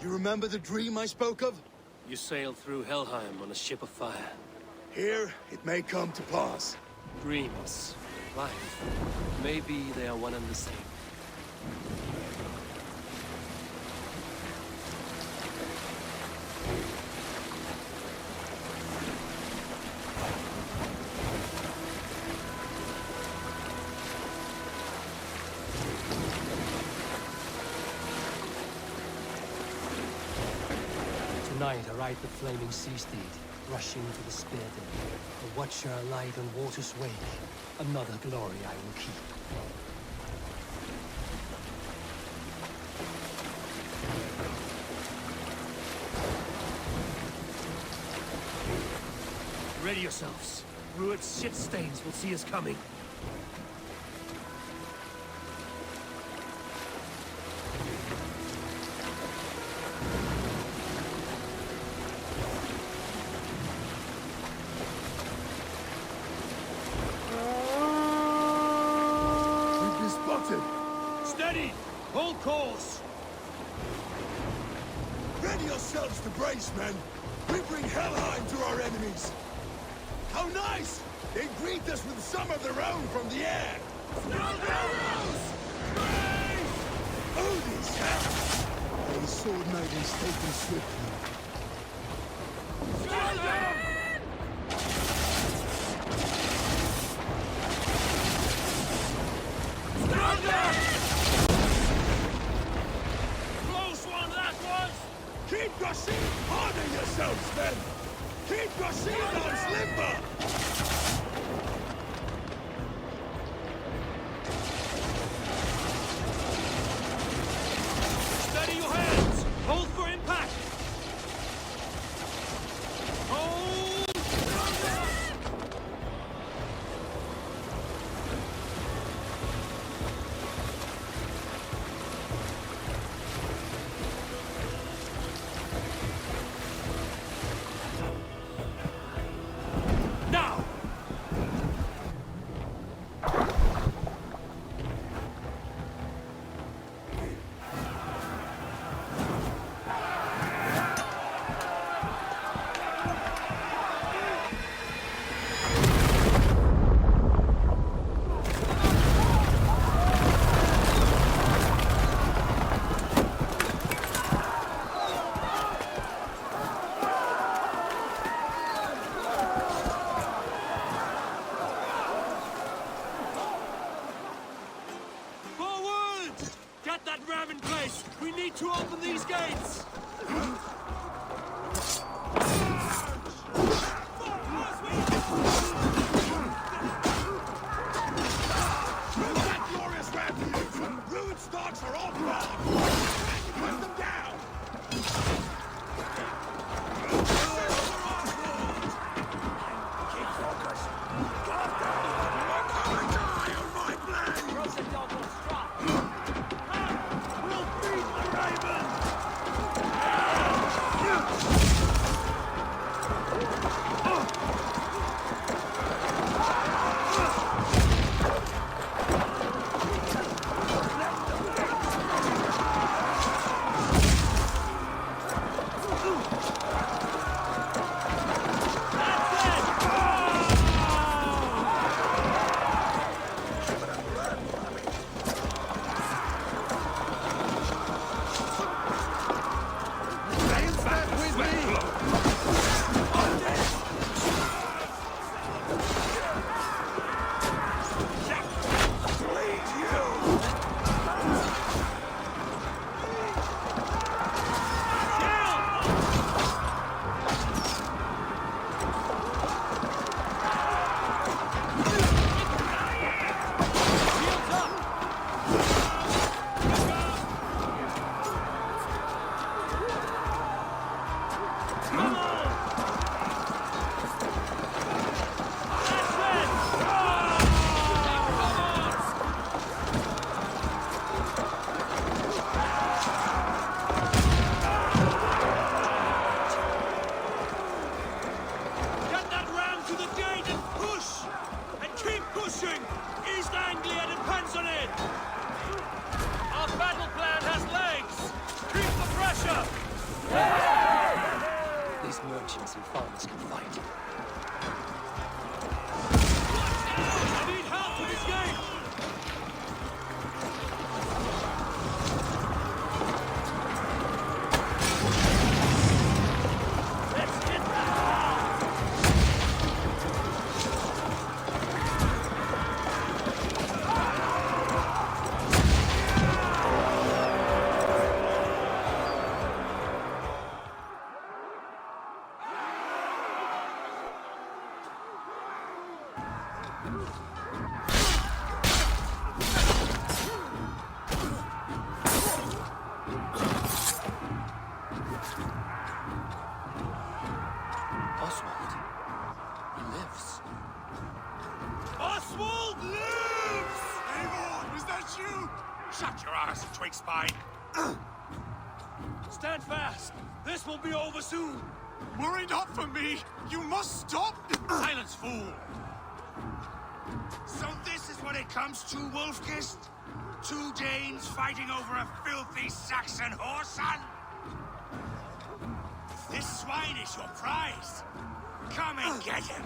You remember the dream I spoke of? You sailed through Helheim on a ship of fire. Here, it may come to pass. Dreams, life, maybe they are one and the same. Tonight I ride the flaming sea steed, rushing to the spear den. A watcher alight on water's wake. Another glory I will keep. Ready yourselves. Rued's shit stains will see us coming. Steady! Hold course! Ready yourselves to brace, men! We bring Helheim to our enemies! How nice! They greet us with some of their own from the air! Oh, these hands! A sword knight is taken swiftly. Keep your shield! Harden yourselves, then! Keep your shield arms limber! Steady your hands! Hold for impact! Hold! Now! Forward! Get that ram in place! We need to open these gates! Move that glorious ram to you! Ruined stocks are off guard! Put them down! Keep focus! We're gonna die on my blade! We'll beat the raven! Our battle plan has legs! Keep the pressure! These merchants and farmers can fight. I need help for this game! Let's hit Oswald. He lives. Oswald lives! Eivor, is that you? Shut your ass, twig spine. Stand fast. This will be over soon. Worry not for me. You must stop. Silence, fool. So this is what it comes to, Wolfkist? Two Danes fighting over a filthy Saxon whoreson? If this swine is your prize, come and get him.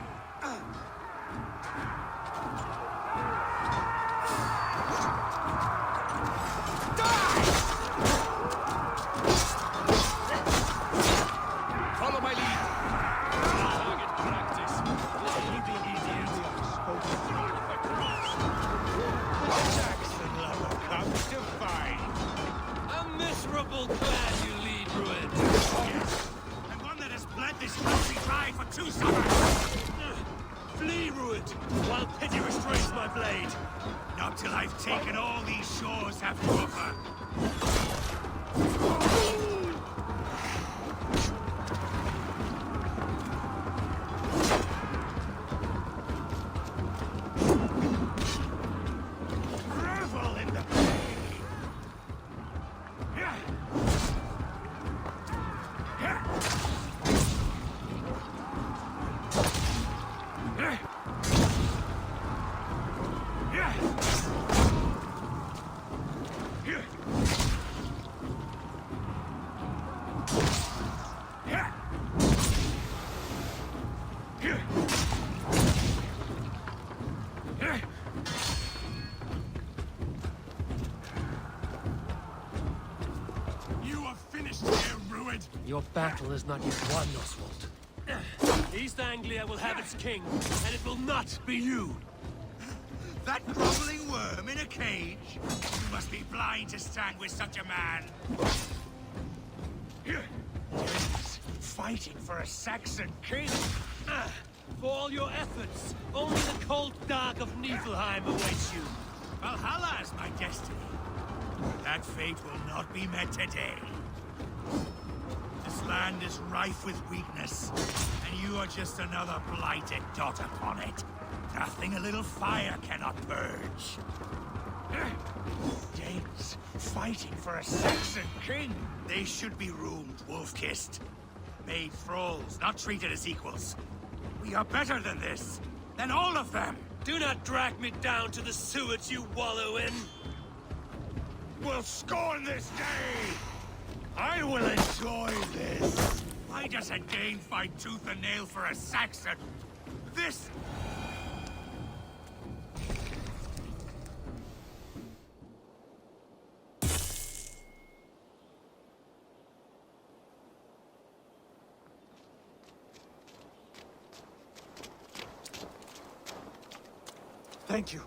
Follow my lead. Target practice. This will be easier. Saxon lover comes to fight. A miserable clan you lead, Ruin. Yes, and one that has bled this country dry for 2 summers. Flee, Ruin, while pity restrains my blade. Not till I've taken all these shores have to offer. Revel in the pain. Yeah. Yeah. Yeah. Yeah. Yeah. Yeah. Yeah. Yeah. You are finished here, Ruined. Your battle is not yet won, Oswald. East Anglia will have its king, and it will not be you. That groveling worm in a cage? You must be blind to stand with such a man. Danes fighting for a Saxon king. For all your efforts, only the cold dark of Niflheim awaits you. Valhalla is my destiny. That fate will not be met today. This land is rife with weakness, and you are just another blighted dot upon it. Nothing a little fire cannot purge. Danes fighting for a Saxon king. They should be roomed, wolf-kissed. Made thralls, not treated as equals. We are better than this. Than all of them. Do not drag me down to the sewage you wallow in. Will scorn this day! I will enjoy this! Why does a Dane fight tooth and nail for a Saxon? This... Thank you.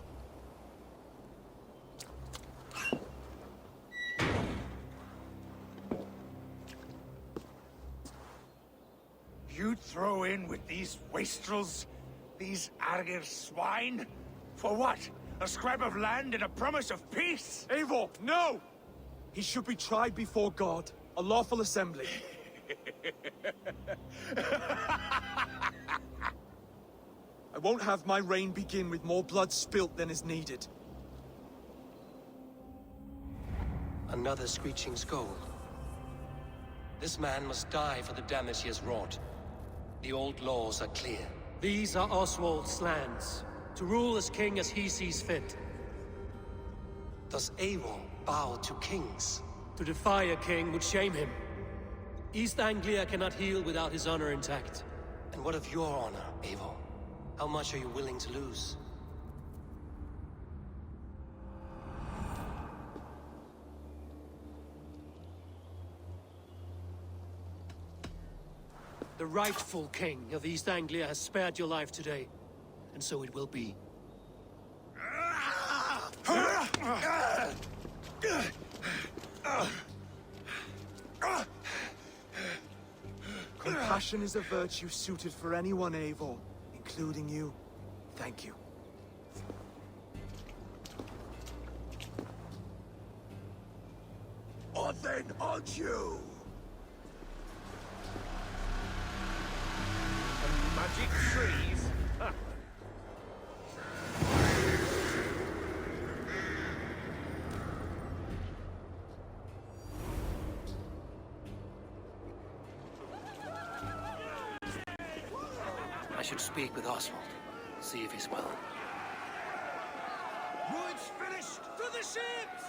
You'd throw in with these wastrels? These Argir swine? For what? A scrap of land and a promise of peace? Eivor, no! He should be tried before God, a lawful assembly. I won't have my reign begin with more blood spilt than is needed. Another screeching skull. This man must die for the damage he has wrought. The old laws are clear. These are Oswald's lands, to rule as king as he sees fit. Does Eivor bow to kings? To defy a king would shame him. East Anglia cannot heal without his honor intact. And what of your honor, Eivor? How much are you willing to lose? The rightful king of East Anglia has spared your life today, and so it will be. Compassion is a virtue suited for anyone, Eivor, including you. Thank you. Or then aren't you? Magic trees? I should speak with Oswald, see if he's well. Wood's finished! To the ships!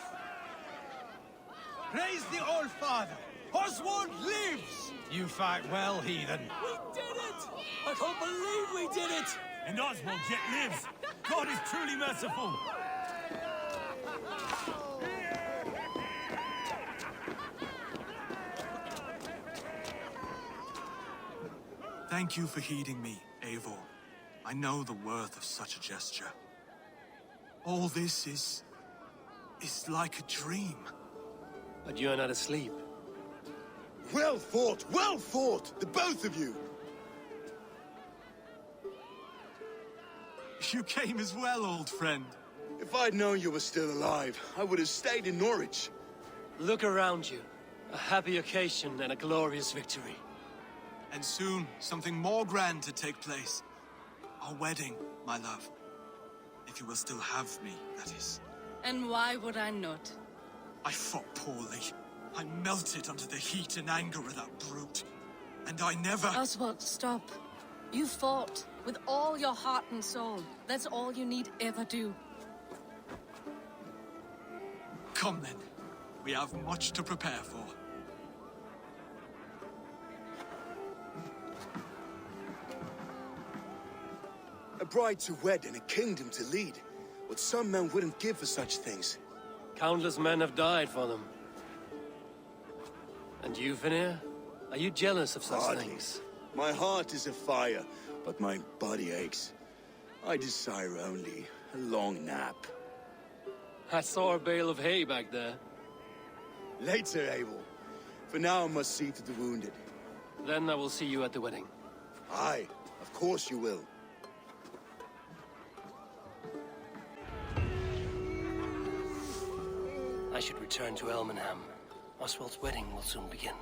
Praise the Old Father! Oswald lives! You fight well, heathen. We did it! I can't believe we did it! And Oswald yet lives! God is truly merciful! Thank you for heeding me, Eivor. I know the worth of such a gesture. All this is like a dream. But you're not asleep. Well fought, the both of you! You came as well, old friend. If I'd known you were still alive, I would have stayed in Norwich. Look around you. A happy occasion and a glorious victory. And soon, something more grand to take place. Our wedding, my love. If you will still have me, that is. And why would I not? I fought poorly. I melted under the heat and anger of that brute. And I never... Oswald, stop. You fought with all your heart and soul. That's all you need ever do. Come then. We have much to prepare for. A bride to wed and a kingdom to lead. What some men wouldn't give for such things. Countless men have died for them. And you, Vanir? Are you jealous of such Hardly. things? My heart is afire, but my body aches. I desire only a long nap. I saw a bale of hay back there. Later, Abel. For now, I must see to the wounded. Then I will see you at the wedding. Aye, of course you will. I should return to Elmenham. Oswald's wedding will soon begin.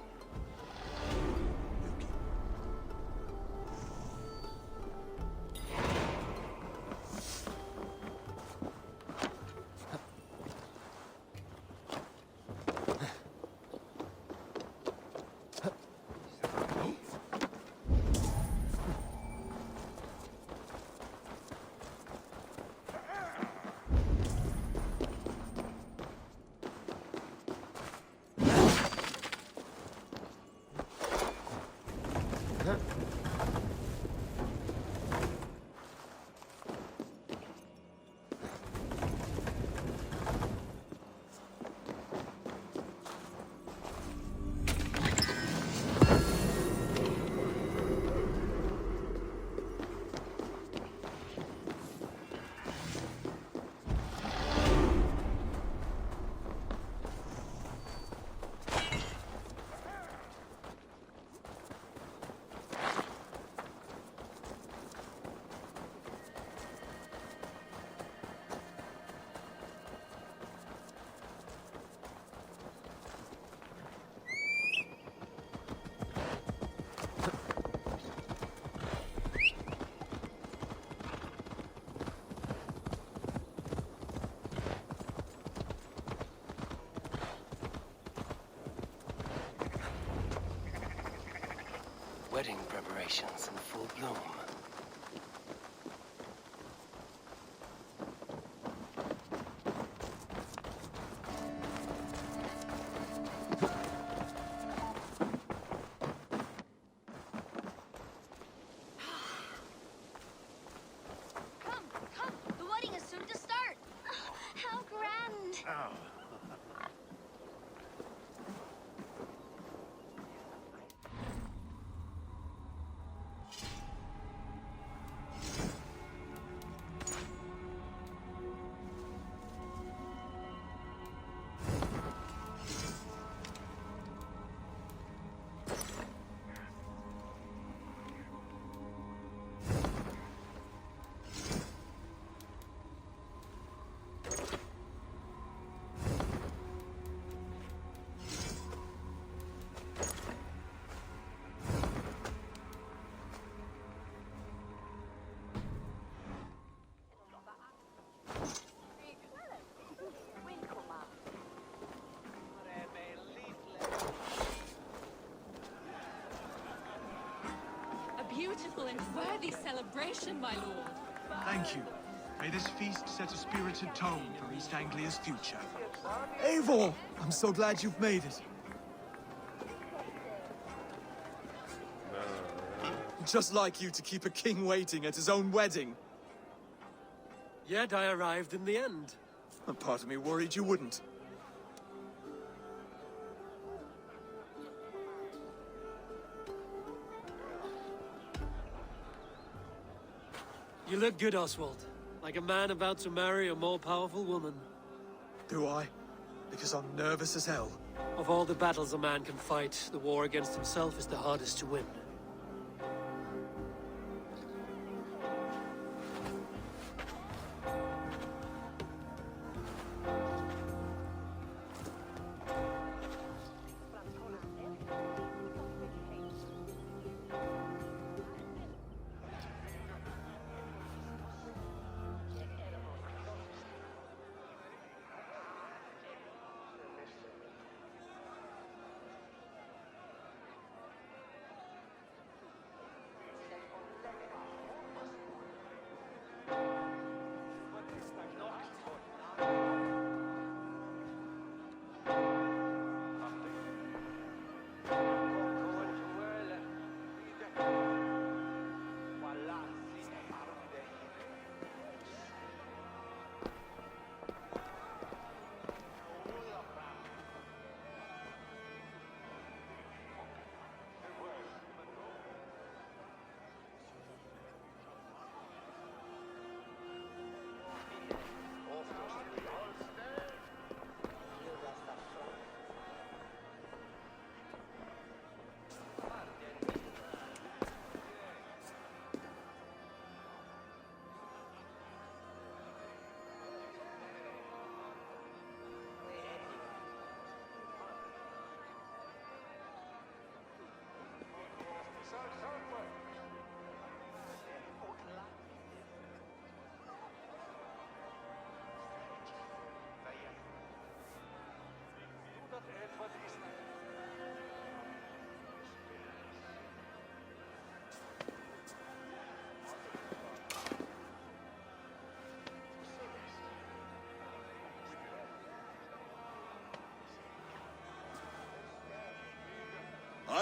Wedding preparations in full bloom. ample and worthy celebration, my lord. Thank you. May this feast set a spirited tone for East Anglia's future. Eivor! I'm so glad you've made it. Just like you to keep a king waiting at his own wedding. Yet I arrived in the end. A part of me worried you wouldn't. You look good, Oswald. Like a man about to marry a more powerful woman. Do I? Because I'm nervous as hell. Of all the battles a man can fight, the war against himself is the hardest to win.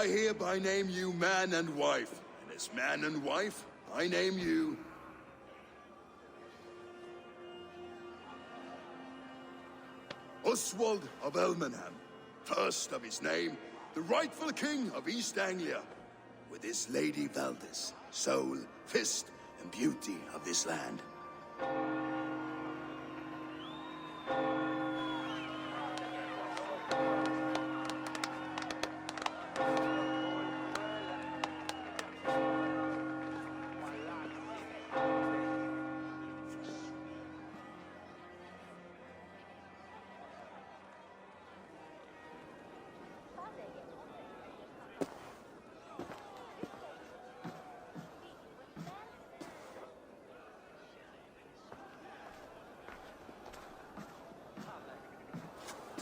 I hereby name you man and wife, and as man and wife, I name you... Oswald of Elmenham, first of his name, the rightful king of East Anglia, with his lady Valdis, soul, fist, and beauty of this land.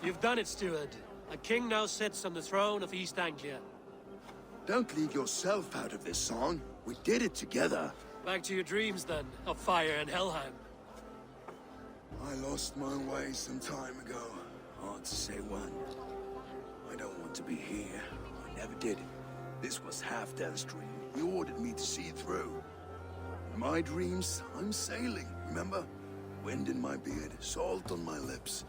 You've done it, steward. A king now sits on the throne of East Anglia. Don't leave yourself out of this song. We did it together. Back to your dreams, then, of fire and Helheim. I lost my way some time ago. Hard to say when. I don't want to be here. I never did. This was Halfdan's dream. He ordered me to see it through. In my dreams, I'm sailing, remember? Wind in my beard, salt on my lips.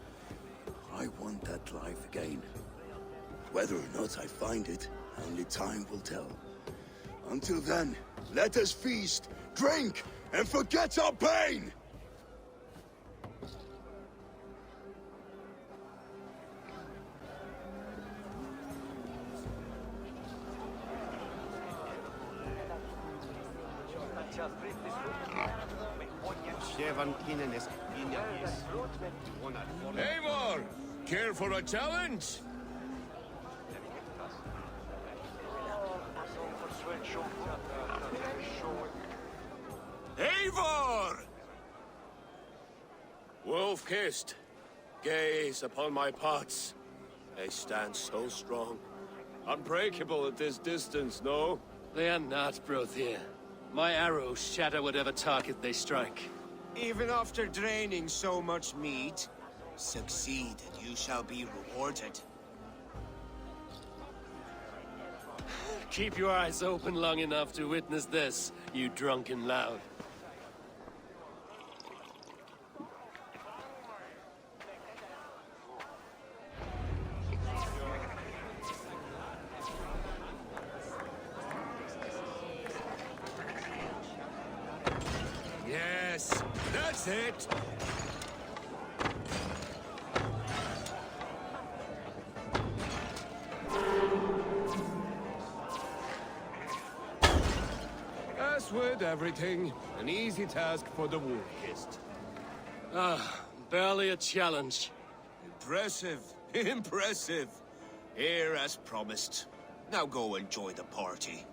I want that life again. Whether or not I find it, only time will tell. Until then, let us feast, drink, and forget our pain! Eivor! Care for a challenge? Eivor! Wolf-kissed, gaze upon my parts. They stand so strong. Unbreakable at this distance, no? They are not, Brothier. My arrows shatter whatever target they strike. Even after draining so much meat, succeed and you shall be rewarded. Keep your eyes open long enough to witness this, you drunken lout. Yes, that's it. As with everything, an easy task for the wolf-kissed. Barely a challenge. Impressive, impressive. Here as promised. Now go enjoy the party.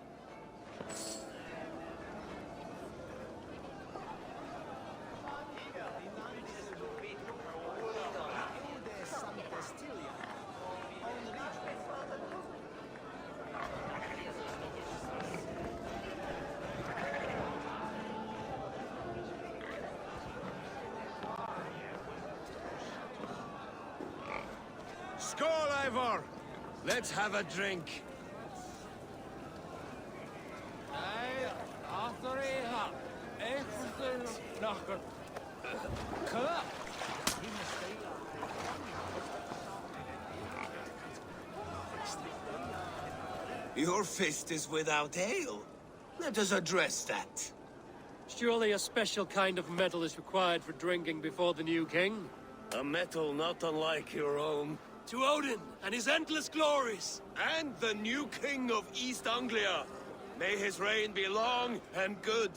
Skål, Ivor! Let's have a drink. Your fist is without ale. Let us address that. Surely a special kind of metal is required for drinking before the new king? A metal not unlike your own. To Odin and his endless glories! And the new king of East Anglia. May his reign be long and good.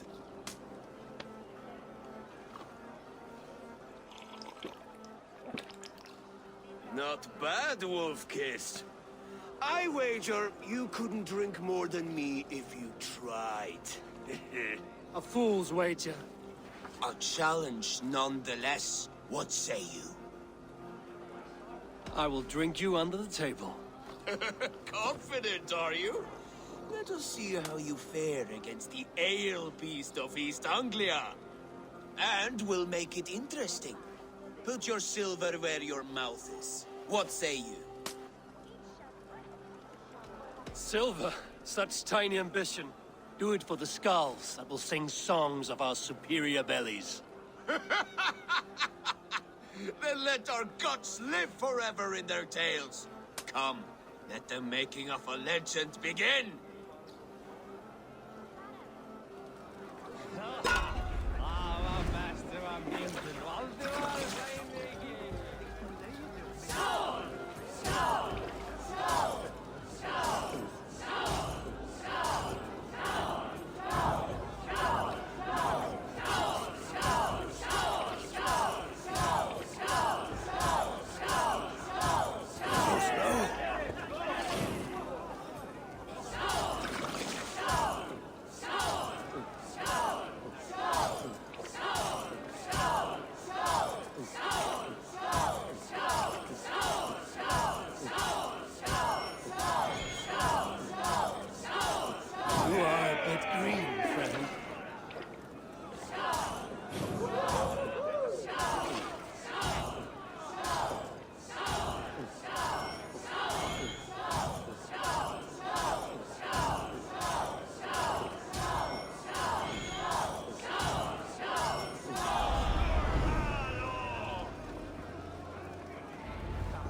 Not bad, Wolf-Kissed. I wager you couldn't drink more than me if you tried. A fool's wager. A challenge nonetheless. What say you? I will drink you under the table. Confident, are you? Let us see how you fare against the ale beast of East Anglia. And we'll make it interesting. Put your silver where your mouth is. What say you? Silver, such tiny ambition. Do it for the skulls that will sing songs of our superior bellies. Then let our guts live forever in their tails. Come, let the making of a legend begin. You are a bit green, friend.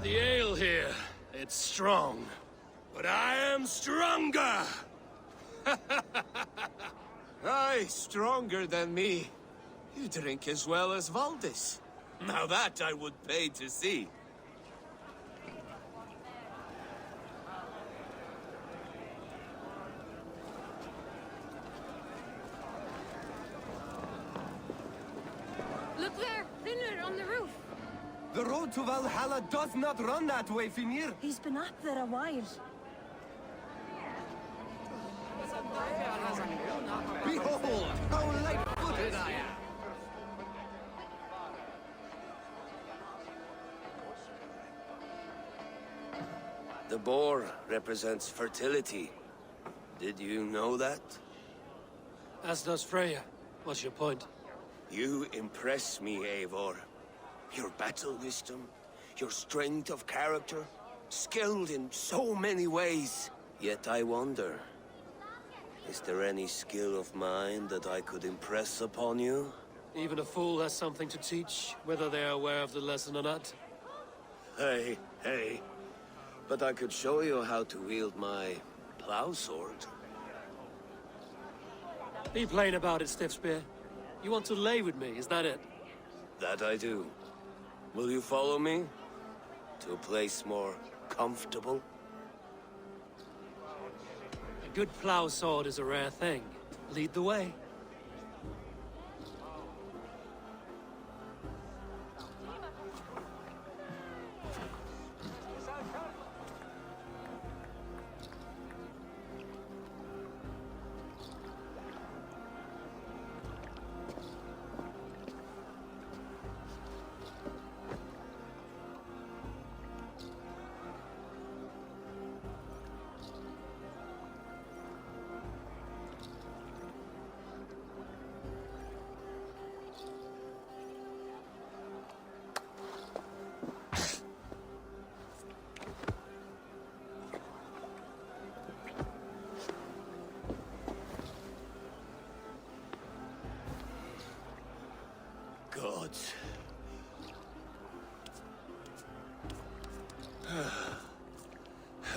The ale here, it's strong. But I am stronger! Aye, stronger than me. You drink as well as Valdis. Now that I would pay to see. Look there, Finner on the roof. The road to Valhalla does not run that way, Finir. He's been up there a while. Behold, how light-footed I am. The boar represents fertility. Did you know that? As does Freya. What's your point? You impress me, Eivor. Your battle wisdom, your strength of character, skilled in so many ways. Yet I wonder, is there any skill of mine that I could impress upon you? Even a fool has something to teach, whether they are aware of the lesson or not. Hey, hey. But I could show you how to wield my plow sword. Be plain about it, Stiffspear. You want to lay with me, is that it? That I do. Will you follow me? To a place more comfortable? A good plow sword is a rare thing. Lead the way. Gods.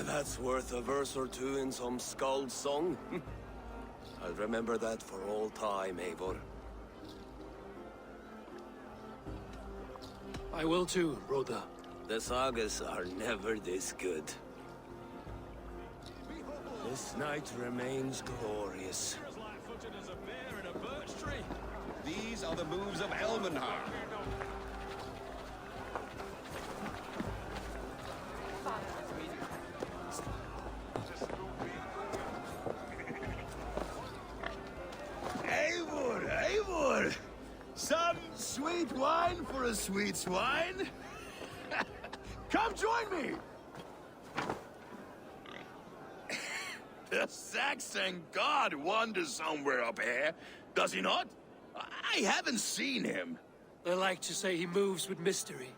That's worth a verse or two in some skald's song. I'll remember that for all time, Eivor. I will too, Rhoda. The sagas are never this good. This night remains glorious. Light-footed as a bear in a birch tree. These are the moves of Elmenhar. Eivor, Eivor! Some sweet wine for a sweet swine? Come join me! The Saxon god wanders somewhere up here, does he not? I haven't seen him. They like to say he moves with mystery.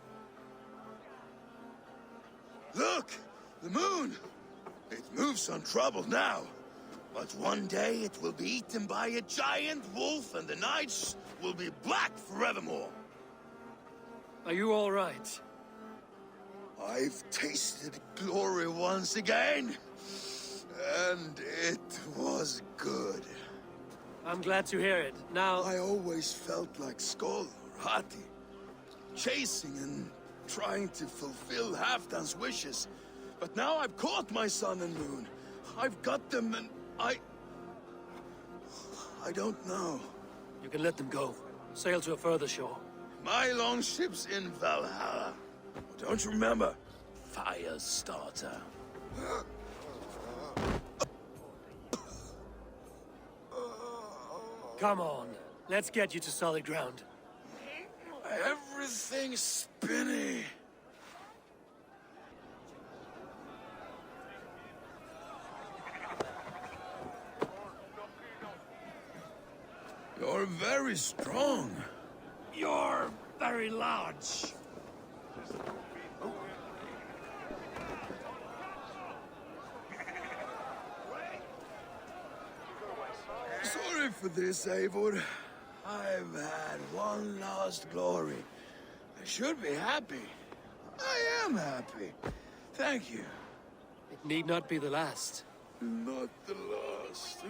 Look! The moon! It moves untroubled now. But one day it will be eaten by a giant wolf and the nights will be black forevermore. Are you all right? I've tasted glory once again. And it was good. I'm glad to hear it. Now... I always felt like Skoll or Hati, chasing and trying to fulfill Halfdan's wishes. But now I've caught my sun and moon. I've got them and I don't know. You can let them go. Sail to a further shore. My longship's in Valhalla. Don't you remember? Firestarter. Come on. Let's get you to solid ground. Everything's spinny. You're very strong. You're very large. Sorry for this, Eivor. I've had one last glory. I should be happy. I am happy. Thank you. It need not be the last. Not the last.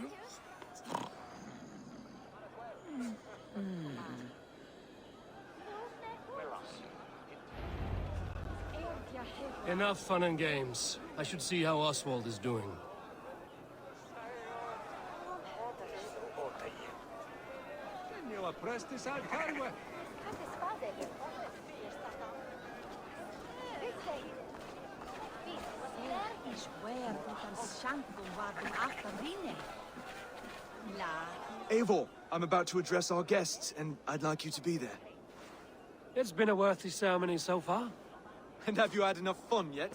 Enough fun and games. I should see how Oswald is doing. Eivor, I'm about to address our guests, and I'd like you to be there. It's been a worthy ceremony so far. And have you had enough fun yet?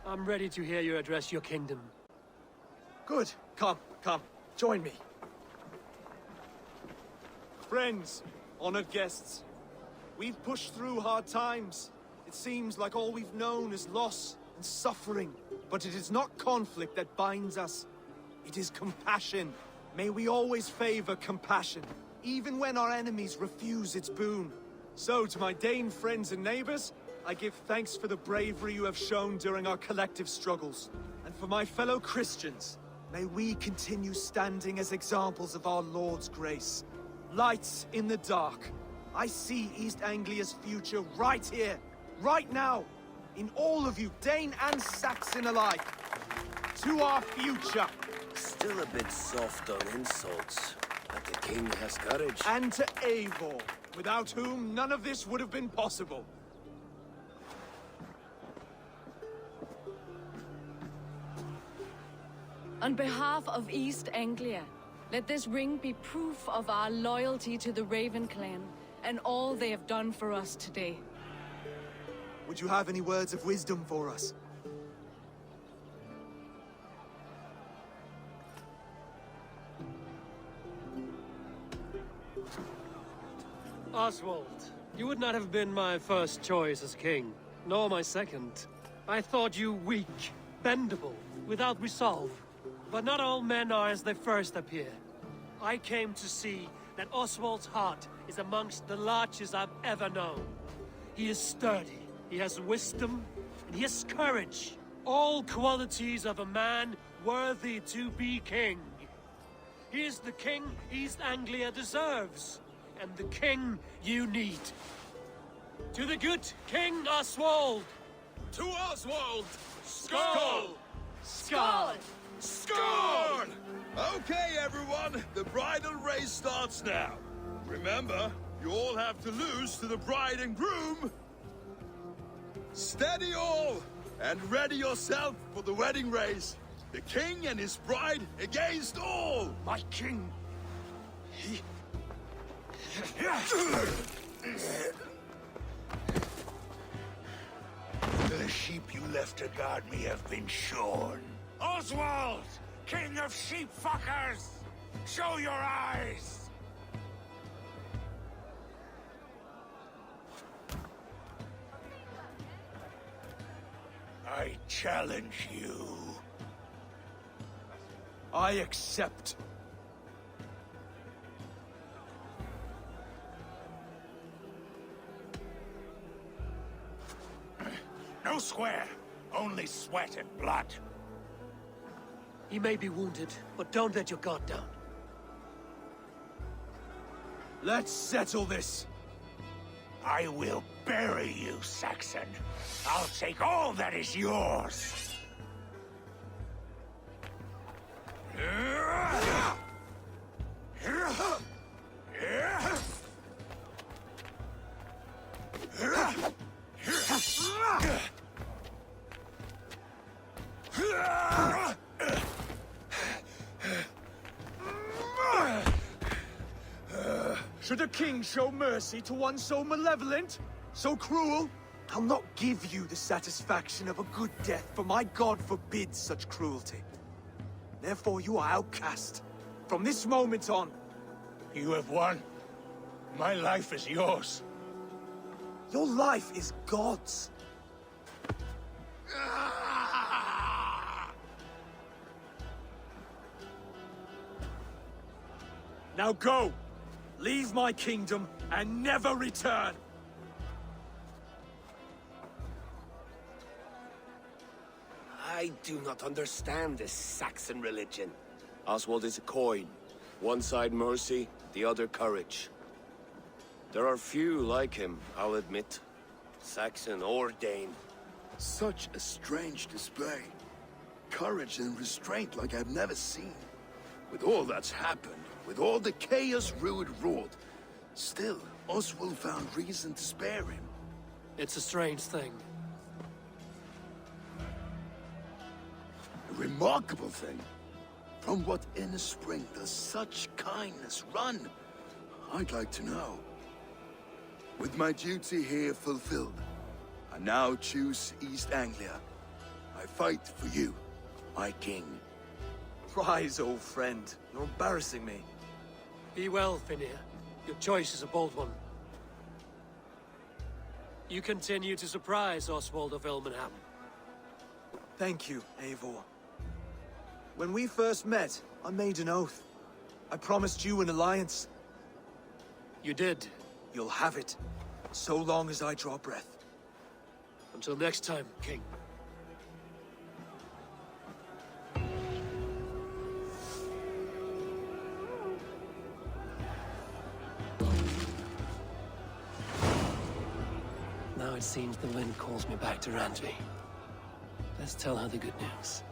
I'm ready to hear you address your kingdom. Good. Come, join me. Friends, honored guests, we've pushed through hard times. It seems like all we've known is loss and suffering. But it is not conflict that binds us. It is compassion. May we always favor compassion, even when our enemies refuse its boon. So, to my Dane friends and neighbors, I give thanks for the bravery you have shown during our collective struggles. And for my fellow Christians, may we continue standing as examples of our Lord's grace. Lights in the dark. I see East Anglia's future right here, right now, in all of you, Dane and Saxon alike. To our future. Still a bit soft on insults, but the king has courage. And to Eivor, without whom none of this would have been possible. On behalf of East Anglia, let this ring be proof of our loyalty to the Raven clan and all they have done for us today. Would you have any words of wisdom for us? Oswald, you would not have been my first choice as king, nor my second. I thought you weak, bendable, without resolve. But not all men are as they first appear. I came to see that Oswald's heart is amongst the largest I've ever known. He is sturdy, he has wisdom, and he has courage. All qualities of a man worthy to be king. He is the king East Anglia deserves, and the king you need. To the good King Oswald! To Oswald! Skull! Skull! Scorn! Okay, everyone, the bridal race starts now. Remember, you all have to lose to the bride and groom. Steady all, and ready yourself for the wedding race. The king and his bride against all. My king. The sheep you left to guard me have been shorn. Oswald! King of sheep fuckers! Show your eyes! I challenge you. I accept. No square, only sweat and blood. He may be wounded, but don't let your guard down. Let's settle this. I will bury you, Saxon. I'll take all that is yours. Should a king show mercy to one so malevolent? So cruel? I'll not give you the satisfaction of a good death, for my god forbids such cruelty. Therefore you are outcast. From this moment on. You have won. My life is yours. Your life is God's. Now go! Leave my kingdom and never return! I do not understand this Saxon religion. Oswald is a coin. One side mercy, the other courage. There are few like him, I'll admit. Saxon or Dane. Such a strange display. Courage and restraint like I've never seen. With all that's happened, with all the chaos Rued wrought, still, Oswald found reason to spare him. It's a strange thing. A remarkable thing. From what inner spring does such kindness run? I'd like to know. With my duty here fulfilled, I now choose East Anglia. I fight for you, my king. surprise, old friend. You're embarrassing me. Be well, Finir. Your choice is a bold one. You continue to surprise Oswald of Ilmenham. Thank you, Eivor. When we first met, I made an oath. I promised you an alliance. You did. You'll have it, so long as I draw breath. Until next time, King. Now it seems the wind calls me back to Randvi. Let's tell her the good news.